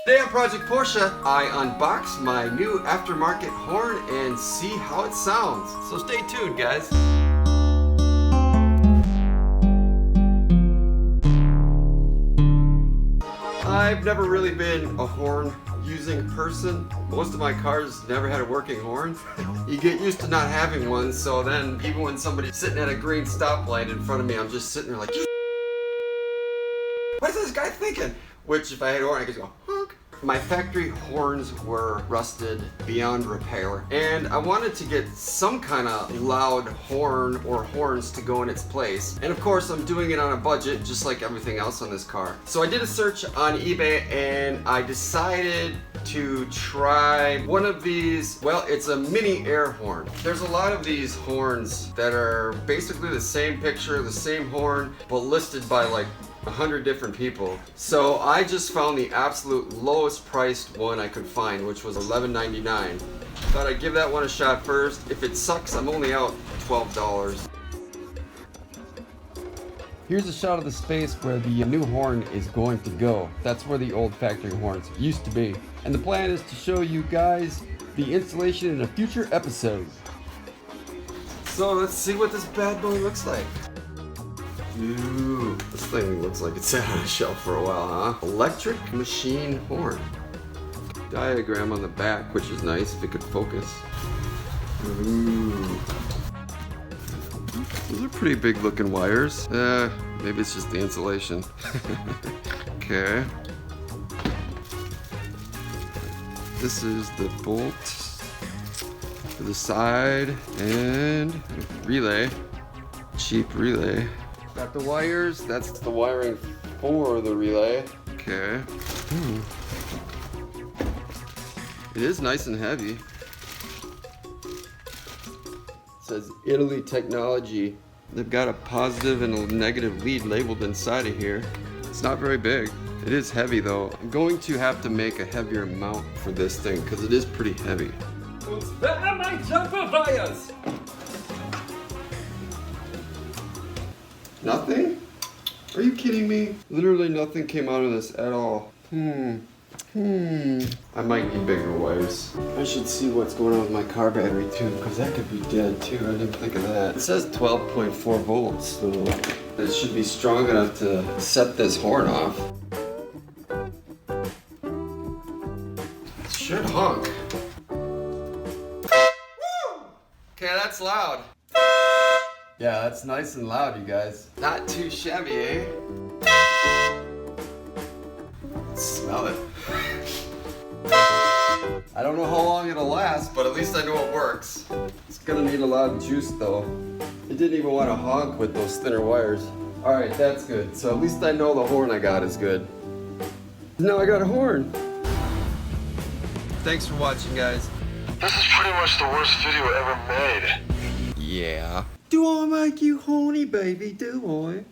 Today on Project Porsche, I unbox my new aftermarket horn and see how it sounds. So stay tuned, guys. I've never really been a horn using person. Most of my cars never had a working horn. You get used to not having one, so then even when somebody's sitting at a green stoplight in front of me, I'm just sitting there like, what is this guy thinking? Which if I had a horn, I could go, honk. My factory horns were rusted beyond repair, and I wanted to get some kind of loud horn or horns to go in its place. And of course, I'm doing it on a budget, just like everything else on this car. So I did a search on eBay, and I decided to try one of these. Well, it's a mini air horn. There's a lot of these horns that are basically the same picture, the same horn, but listed by like 100 different people. So I just found the absolute lowest priced one I could find, which was $11.99. Thought I'd give that one a shot first. If it sucks, I'm only out $12. Here's a shot of the space where the new horn is going to go. That's where the old factory horns used to be. And the plan is to show you guys the installation in a future episode. So let's see what this bad boy looks like. Ooh, this thing looks like it's sat on a shelf for a while, huh? Electric machine horn. Diagram on the back, which is nice if it could focus. Ooh. Those are pretty big looking wires. Maybe it's just the insulation. Okay. This is the bolt for the side and relay. Cheap relay. Got the wires, that's the wiring for the relay. Okay. It is nice and heavy. It says Italy Technology. They've got a positive and a negative lead labeled inside of here. It's not very big. It is heavy though. I'm going to have to make a heavier mount for this thing because it is pretty heavy. Where are my jumper wires? Nothing? Are you kidding me? Literally nothing came out of this at all. I might need bigger wires. I should see what's going on with my car battery too, because that could be dead too. I didn't think of that. It says 12.4 volts, so it should be strong enough to set this horn off. It should honk. Okay, that's loud. Yeah, that's nice and loud, you guys. Not too shabby, eh? Smell it. I don't know how long it'll last, but at least I know it works. It's gonna need a lot of juice though. It didn't even want to honk with those thinner wires. Alright, that's good. So at least I know the horn I got is good. Now I got a horn. Thanks for watching, guys. This is pretty much the worst video ever made. Yeah. Do I make you horny, baby? Do I?